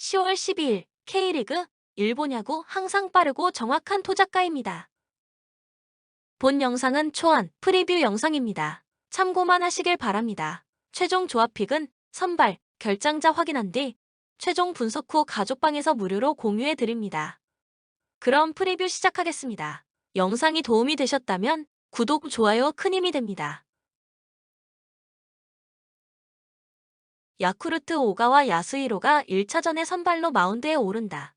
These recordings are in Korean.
10월 12일 K리그 일본 야구 항상 빠르고 정확한 토작가입니다. 본 영상은 초안 프리뷰 영상입니다. 참고만 하시길 바랍니다. 최종 조합픽은 선발, 결장자 확인한 뒤 최종 분석 후 가족방에서 무료로 공유해 드립니다. 그럼 프리뷰 시작하겠습니다. 영상이 도움이 되셨다면 구독, 좋아요 큰 힘이 됩니다. 야쿠르트 오가와 야스히로가 1차전에 선발로 마운드에 오른다.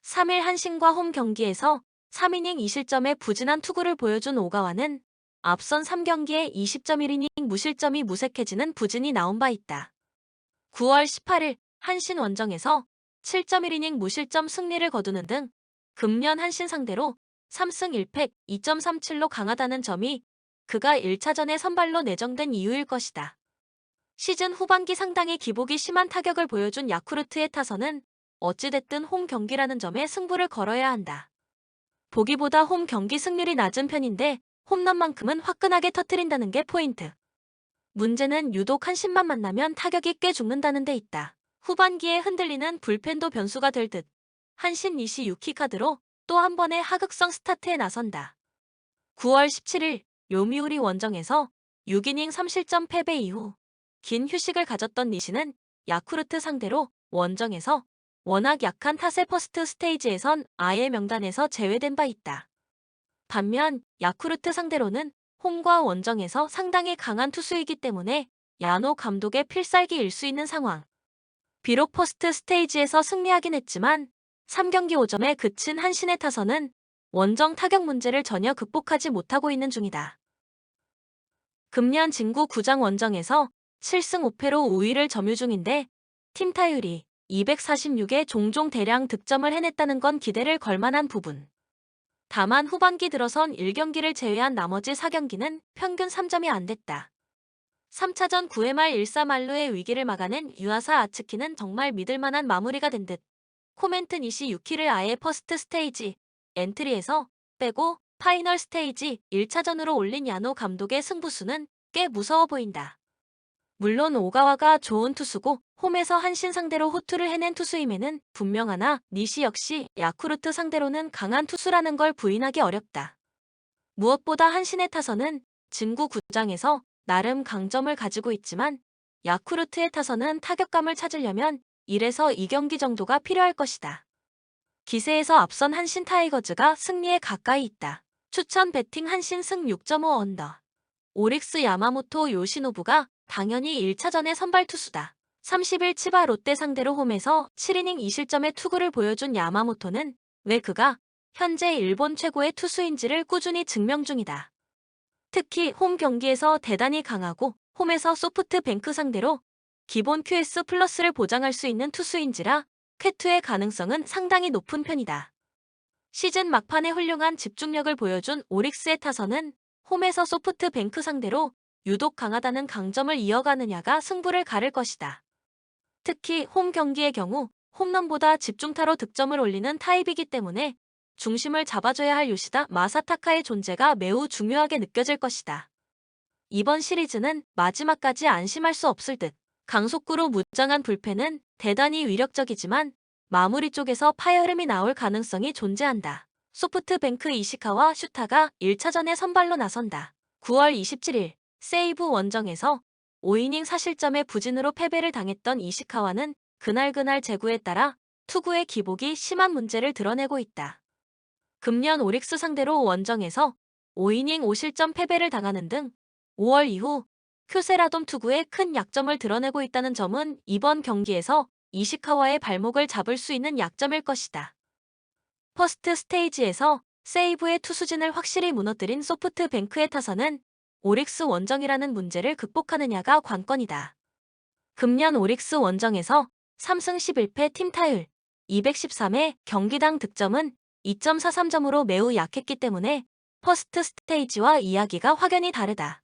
3일 한신과 홈 경기에서 3이닝 2실점의 부진한 투구를 보여준 오가와는 앞선 3경기에 20.1이닝 무실점이 무색해지는 부진이 나온 바 있다. 9월 18일 한신 원정에서 7.1이닝 무실점 승리를 거두는 등 금년 한신 상대로 3승 1패 2.37로 강하다는 점이 그가 1차전에 선발로 내정된 이유일 것이다. 시즌 후반기 상당히 기복이 심한 타격을 보여준 야쿠르트의 타선은 어찌됐든 홈 경기라는 점에 승부를 걸어야 한다. 보기보다 홈 경기 승률이 낮은 편인데 홈런만큼은 화끈하게 터뜨린다는 게 포인트. 문제는 유독 한신만 만나면 타격이 꽤 죽는다는 데 있다. 후반기에 흔들리는 불펜도 변수가 될 듯. 한신 니시 유키 카드로 또 한 번의 하극성 스타트에 나선다. 9월 17일 요미우리 원정에서 6이닝 3실점 패배 이후 긴 휴식을 가졌던 니시는 야쿠르트 상대로 원정에서 워낙 약한 탓에 퍼스트 스테이지에선 아예 명단에서 제외된 바 있다. 반면 야쿠르트 상대로는 홈과 원정에서 상당히 강한 투수이기 때문에 야노 감독의 필살기일 수 있는 상황. 비록 퍼스트 스테이지에서 승리하긴 했지만 3경기 5점에 그친 한신의 타선은 원정 타격 문제를 전혀 극복하지 못하고 있는 중이다. 금년 진구 구장 원정에서 7승 5패로 우위를 점유 중인데 팀 타율이 246에 종종 대량 득점을 해냈다는 건 기대를 걸만한 부분. 다만 후반기 들어선 1경기를 제외한 나머지 4경기는 평균 3점이 안 됐다. 3차전 9회 말 1-4만루의 위기를 막아낸 유아사 아츠키는 정말 믿을만한 마무리가 된 듯. 코멘트 니시 유키를 아예 퍼스트 스테이지 엔트리에서 빼고 파이널 스테이지 1차전으로 올린 야노 감독의 승부수는 꽤 무서워 보인다. 물론 오가와가 좋은 투수고 홈에서 한신 상대로 호투를 해낸 투수임에는 분명하나 니시 역시 야쿠르트 상대로는 강한 투수라는 걸 부인하기 어렵다. 무엇보다 한신의 타선은 진구 구장에서 나름 강점을 가지고 있지만 야쿠르트의 타선은 타격감을 찾으려면 1에서 2경기 정도가 필요할 것이다. 기세에서 앞선 한신 타이거즈가 승리에 가까이 있다. 추천 배팅 한신 승 6.5 언더. 오릭스 야마모토 요시노부가 당연히 1차전의 선발 투수다. 30일 치바 롯데 상대로 홈에서 7이닝 2실점의 투구를 보여준 야마모토는 왜 그가 현재 일본 최고의 투수인지를 꾸준히 증명 중이다. 특히 홈 경기에서 대단히 강하고 홈에서 소프트뱅크 상대로 기본 QS 플러스를 보장할 수 있는 투수인지라 쾌투의 가능성은 상당히 높은 편이다. 시즌 막판에 훌륭한 집중력을 보여준 오릭스의 타선은 홈에서 소프트뱅크 상대로 유독 강하다는 강점을 이어가느냐가 승부를 가를 것이다. 특히 홈 경기의 경우 홈런보다 집중타로 득점을 올리는 타입이기 때문에 중심을 잡아줘야 할 요시다 마사타카의 존재가 매우 중요하게 느껴질 것이다. 이번 시리즈는 마지막까지 안심할 수 없을 듯. 강속구로 무장한 불펜은 대단히 위력적이지만 마무리 쪽에서 파열음이 나올 가능성이 존재한다. 소프트뱅크 이시카와 슈타가 1차전에 선발로 나선다. 9월 27일 세이브 원정에서 5이닝 4실점의 부진으로 패배를 당했던 이시카와는 그날그날 제구에 따라 투구의 기복이 심한 문제를 드러내고 있다. 금년 오릭스 상대로 원정에서 5이닝 5실점 패배를 당하는 등 5월 이후 큐세라돔 투구에 큰 약점을 드러내고 있다는 점은 이번 경기에서 이시카와의 발목을 잡을 수 있는 약점일 것이다. 퍼스트 스테이지에서 세이브의 투수진을 확실히 무너뜨린 소프트뱅크의 타선은 오릭스 원정이라는 문제를 극복하느냐가 관건이다. 금년 오릭스 원정에서 3승 11패 팀 타율 213의 경기당 득점은 2.43점으로 매우 약했기 때문에 퍼스트 스테이지와 이야기가 확연히 다르다.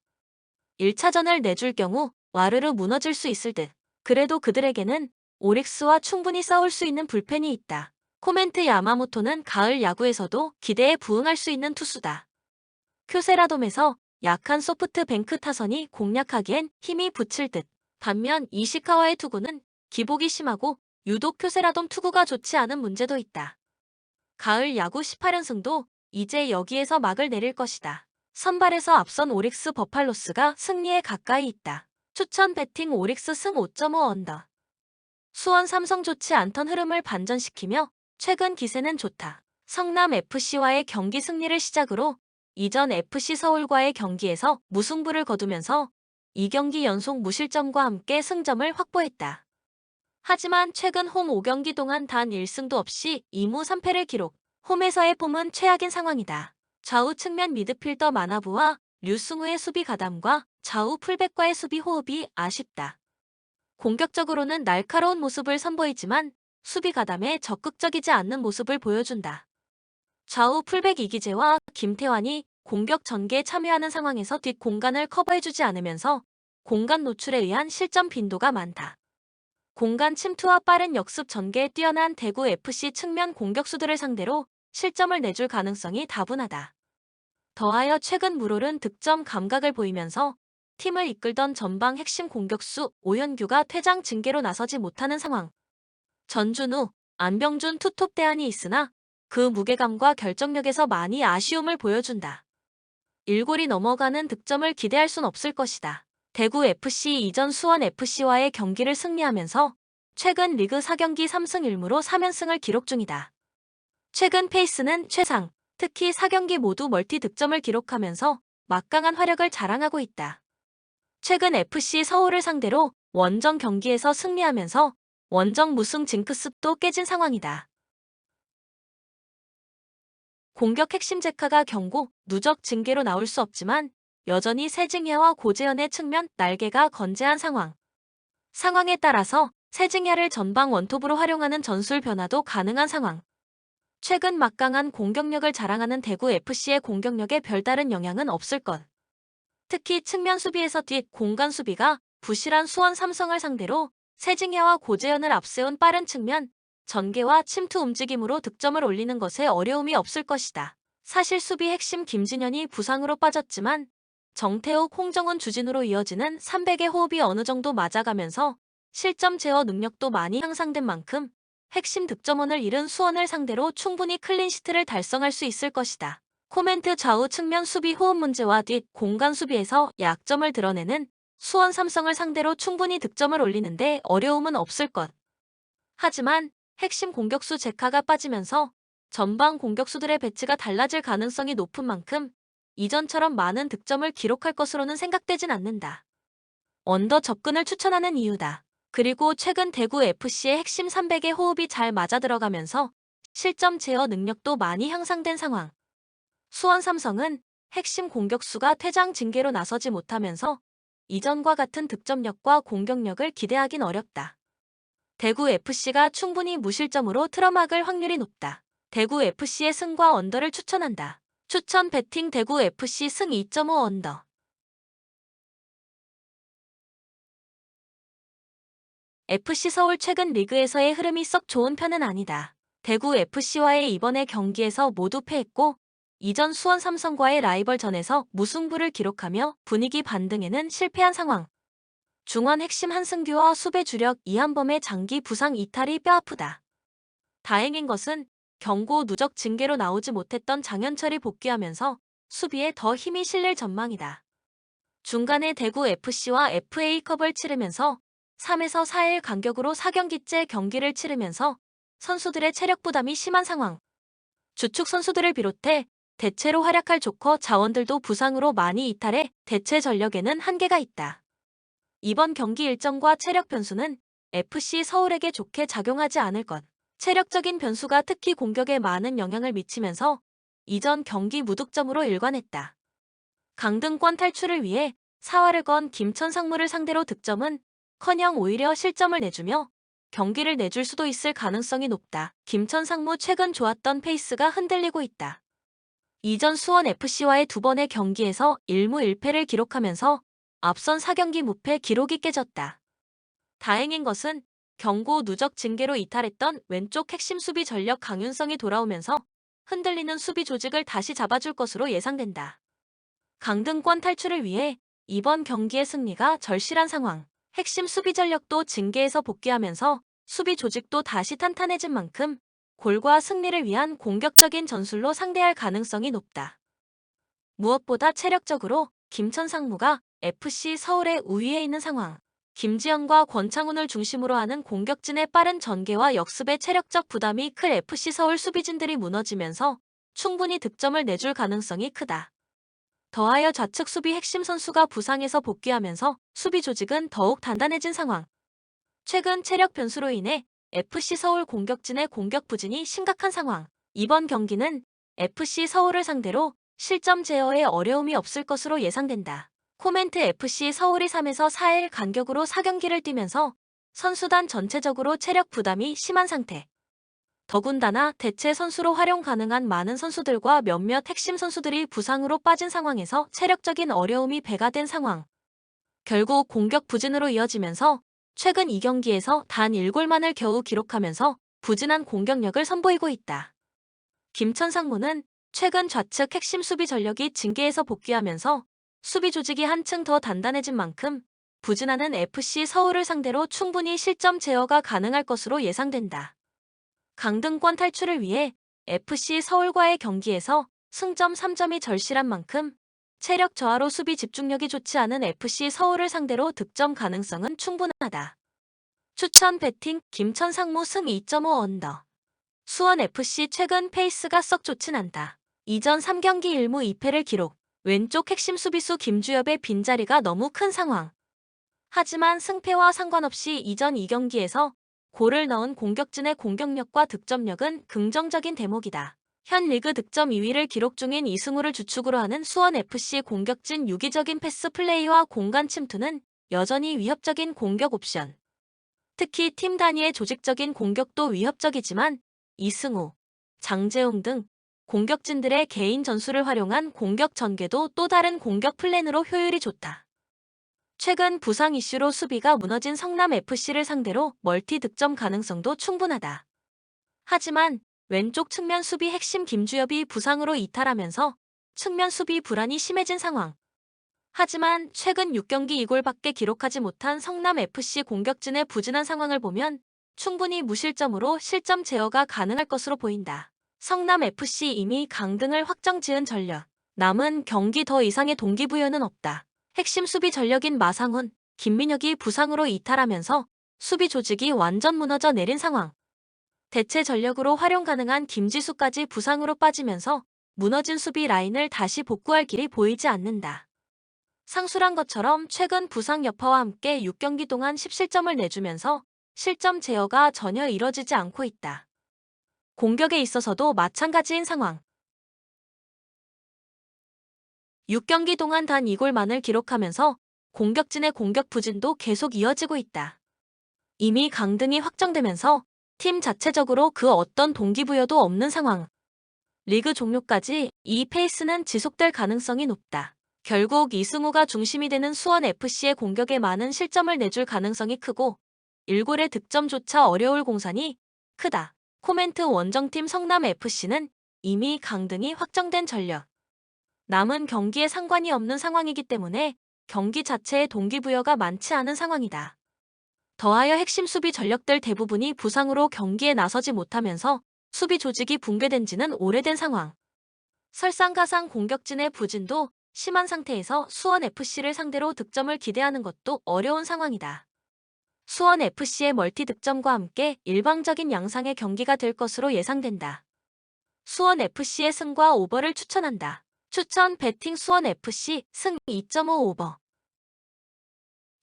1차전을 내줄 경우 와르르 무너질 수 있을 듯. 그래도 그들에게는 오릭스와 충분히 싸울 수 있는 불펜이 있다. 코멘트 야마모토는 가을 야구에서도 기대에 부응할 수 있는 투수다. 큐세라돔에서 약한 소프트뱅크 타선이 공략하기엔 힘이 붙일 듯. 반면 이시카와의 투구는 기복이 심하고 유독 표세라돔 투구가 좋지 않은 문제도 있다. 가을 야구 18연승도 이제 여기에서 막을 내릴 것이다. 선발에서 앞선 오릭스 버팔로스가 승리에 가까이 있다. 추천 배팅 오릭스 승 5.5 언더. 수원 삼성 좋지 않던 흐름을 반전시키며 최근 기세는 좋다. 성남 FC와의 경기 승리를 시작으로 이전 FC 서울과의 경기에서 무승부를 거두면서 2경기 연속 무실점과 함께 승점을 확보했다. 하지만 최근 홈 5경기 동안 단 1승도 없이 2무 3패를 기록. 홈에서의 폼은 최악인 상황이다. 좌우 측면 미드필더 마나부와 류승우의 수비 가담과 좌우 풀백과의 수비 호흡이 아쉽다. 공격적으로는 날카로운 모습을 선보이지만 수비 가담에 적극적이지 않는 모습을 보여준다. 좌우 풀백 이기재와 김태환이 공격 전개에 참여하는 상황에서 뒷 공간을 커버해주지 않으면서 공간 노출에 의한 실점 빈도가 많다. 공간 침투와 빠른 역습 전개에 뛰어난 대구 FC 측면 공격수들을 상대로 실점을 내줄 가능성이 다분하다. 더하여 최근 물오른 득점 감각을 보이면서 팀을 이끌던 전방 핵심 공격수 오현규가 퇴장 징계로 나서지 못하는 상황. 전준우, 안병준 투톱 대안이 있으나 그 무게감과 결정력에서 많이 아쉬움을 보여준다. 1골이 넘어가는 득점을 기대할 순 없을 것이다. 대구 FC 이전 수원 FC와의 경기를 승리하면서 최근 리그 4경기 3승 1무로 3연승을 기록 중이다. 최근 페이스는 최상, 특히 4경기 모두 멀티 득점을 기록하면서 막강한 화력을 자랑하고 있다. 최근 FC 서울을 상대로 원정 경기에서 승리하면서 원정 무승 징크스도 깨진 상황이다. 공격 핵심 제카가 경고, 누적 징계로 나올 수 없지만 여전히 세징야와 고재현의 측면 날개가 건재한 상황. 상황에 따라서 세징야를 전방 원톱으로 활용하는 전술 변화도 가능한 상황. 최근 막강한 공격력을 자랑하는 대구 FC의 공격력에 별다른 영향은 없을 것. 특히 측면 수비에서 뒷 공간 수비가 부실한 수원 삼성을 상대로 세징야와 고재현을 앞세운 빠른 측면, 전개와 침투 움직임으로 득점을 올리는 것에 어려움이 없을 것이다. 사실 수비 핵심 김진현이 부상으로 빠졌지만 정태욱, 홍정훈, 주진우로 이어지는 300의 호흡이 어느 정도 맞아가면서 실점 제어 능력도 많이 향상된 만큼 핵심 득점원을 잃은 수원을 상대로 충분히 클린시트를 달성할 수 있을 것이다. 코멘트 좌우 측면 수비 호흡 문제와 뒷 공간 수비에서 약점을 드러내는 수원 삼성을 상대로 충분히 득점을 올리는데 어려움은 없을 것. 하지만 핵심 공격수 제카가 빠지면서 전방 공격수들의 배치가 달라질 가능성이 높은 만큼 이전처럼 많은 득점을 기록할 것으로는 생각되진 않는다. 언더 접근을 추천하는 이유다. 그리고 최근 대구 FC의 핵심 300의 호흡이 잘 맞아들어가면서 실점 제어 능력도 많이 향상된 상황. 수원 삼성은 핵심 공격수가 퇴장 징계로 나서지 못하면서 이전과 같은 득점력과 공격력을 기대하긴 어렵다. 대구 FC가 충분히 무실점으로 틀어막을 확률이 높다. 대구 FC의 승과 언더를 추천한다. 추천 배팅 대구 FC 승 2.5 언더. FC 서울 최근 리그에서의 흐름이 썩 좋은 편은 아니다. 대구 FC와의 이번의 경기에서 모두 패했고 이전 수원 삼성과의 라이벌전에서 무승부를 기록하며 분위기 반등에는 실패한 상황. 중원 핵심 한승규와 수비 주력 이한범의 장기 부상 이탈이 뼈아프다. 다행인 것은 경고 누적 징계로 나오지 못했던 장현철이 복귀하면서 수비에 더 힘이 실릴 전망이다. 중간에 대구 FC와 FA컵을 치르면서 3에서 4일 간격으로 4경기째 경기를 치르면서 선수들의 체력 부담이 심한 상황. 주축 선수들을 비롯해 대체로 활약할 조커 자원들도 부상으로 많이 이탈해 대체 전력에는 한계가 있다. 이번 경기 일정과 체력 변수는 FC 서울에게 좋게 작용하지 않을 것. 체력적인 변수가 특히 공격에 많은 영향을 미치면서 이전 경기 무득점으로 일관했다. 강등권 탈출을 위해 사활을 건 김천 상무를 상대로 득점은 커녕 오히려 실점을 내주며 경기를 내줄 수도 있을 가능성이 높다. 김천 상무 최근 좋았던 페이스가 흔들리고 있다. 이전 수원 FC와의 두 번의 경기에서 1무 1패를 기록하면서 앞선 4경기 무패 기록이 깨졌다. 다행인 것은 경고 누적 징계로 이탈했던 왼쪽 핵심 수비 전력 강윤성이 돌아오면서 흔들리는 수비 조직을 다시 잡아줄 것으로 예상된다. 강등권 탈출을 위해 이번 경기의 승리가 절실한 상황. 핵심 수비 전력도 징계에서 복귀하면서 수비 조직도 다시 탄탄해진 만큼 골과 승리를 위한 공격적인 전술로 상대할 가능성이 높다. 무엇보다 체력적으로 김천 상무가 FC 서울의 우위에 있는 상황. 김지현과 권창훈을 중심으로 하는 공격진의 빠른 전개와 역습의 체력적 부담이 클 FC 서울 수비진들이 무너지면서 충분히 득점을 내줄 가능성이 크다. 더하여 좌측 수비 핵심 선수가 부상에서 복귀하면서 수비 조직은 더욱 단단해진 상황. 최근 체력 변수로 인해 FC 서울 공격진의 공격 부진이 심각한 상황. 이번 경기는 FC 서울을 상대로 실점 제어에 어려움이 없을 것으로 예상된다. 코멘트 FC 서울이 3에서 4일 간격으로 4경기를 뛰면서 선수단 전체적으로 체력 부담이 심한 상태. 더군다나 대체 선수로 활용 가능한 많은 선수들과 몇몇 핵심 선수들이 부상으로 빠진 상황에서 체력적인 어려움이 배가 된 상황. 결국 공격 부진으로 이어지면서 최근 2경기에서 단 1골만을 겨우 기록하면서 부진한 공격력을 선보이고 있다. 김천 상무는 최근 좌측 핵심 수비 전력이 징계에서 복귀하면서 수비 조직이 한층 더 단단해진 만큼 부진하는 FC 서울을 상대로 충분히 실점 제어가 가능할 것으로 예상된다. 강등권 탈출을 위해 FC 서울과의 경기에서 승점 3점이 절실한 만큼 체력 저하로 수비 집중력이 좋지 않은 FC 서울을 상대로 득점 가능성은 충분하다. 추천 배팅 김천 상무 승 2.5 언더. 수원FC 최근 페이스가 썩 좋진 않다. 이전 3경기 1무 2패를 기록. 왼쪽 핵심 수비수 김주엽의 빈자리가 너무 큰 상황. 하지만 승패와 상관없이 이전 2경기에서 골을 넣은 공격진의 공격력과 득점력은 긍정적인 대목이다. 현 리그 득점 2위를 기록 중인 이승우를 주축으로 하는 수원FC 공격진 유기적인 패스 플레이와 공간 침투는 여전히 위협적인 공격 옵션. 특히 팀 단위의 조직적인 공격도 위협적이지만 이승우, 장재웅 등 공격진들의 개인 전술을 활용한 공격 전개도 또 다른 공격 플랜으로 효율이 좋다. 최근 부상 이슈로 수비가 무너진 성남FC를 상대로 멀티 득점 가능성도 충분하다. 하지만 왼쪽 측면 수비 핵심 김주엽이 부상으로 이탈하면서 측면 수비 불안이 심해진 상황. 하지만 최근 6경기 2골밖에 기록하지 못한 성남FC 공격진의 부진한 상황을 보면 충분히 무실점으로 실점 제어가 가능할 것으로 보인다. 성남FC 이미 강등을 확정지은 전력. 남은 경기 더 이상의 동기부여는 없다. 핵심 수비 전력인 마상훈, 김민혁이 부상으로 이탈하면서 수비 조직이 완전 무너져 내린 상황. 대체 전력으로 활용 가능한 김지수까지 부상으로 빠지면서 무너진 수비 라인을 다시 복구할 길이 보이지 않는다. 상술한 것처럼 최근 부상 여파와 함께 6경기 동안 10실점을 내주면서 실점 제어가 전혀 이뤄지지 않고 있다. 공격에 있어서도 마찬가지인 상황. 6경기 동안 단 2골만을 기록하면서 공격진의 공격 부진도 계속 이어지고 있다. 이미 강등이 확정되면서 팀 자체적으로 그 어떤 동기부여도 없는 상황. 리그 종료까지 이 페이스는 지속될 가능성이 높다. 결국 이승우가 중심이 되는 수원FC의 공격에 많은 실점을 내줄 가능성이 크고 1골의 득점조차 어려울 공산이 크다. 코멘트 원정팀 성남FC는 이미 강등이 확정된 전력. 남은 경기에 상관이 없는 상황이기 때문에 경기 자체의 동기부여가 많지 않은 상황이다. 더하여 핵심 수비 전력들 대부분이 부상으로 경기에 나서지 못하면서 수비 조직이 붕괴된 지는 오래된 상황. 설상가상 공격진의 부진도 심한 상태에서 수원FC를 상대로 득점을 기대하는 것도 어려운 상황이다. 수원FC의 멀티 득점과 함께 일방적인 양상의 경기가 될 것으로 예상된다. 수원FC의 승과 오버를 추천한다. 추천 배팅 수원FC 승 2.5 오버.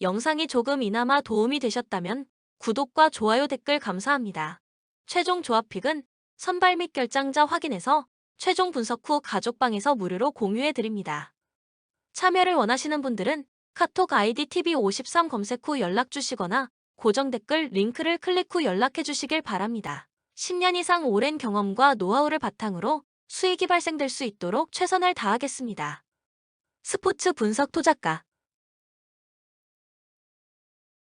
영상이 조금이나마 도움이 되셨다면 구독과 좋아요 댓글 감사합니다. 최종 조합픽은 선발 및 결장자 확인해서 최종 분석 후 가족방에서 무료로 공유해드립니다. 참여를 원하시는 분들은 카톡 아이디 TV53 검색 후 연락 주시거나 고정 댓글 링크를 클릭 후 연락해 주시길 바랍니다. 10년 이상 오랜 경험과 노하우를 바탕으로 수익이 발생될 수 있도록 최선을 다하겠습니다. 스포츠 분석 토작가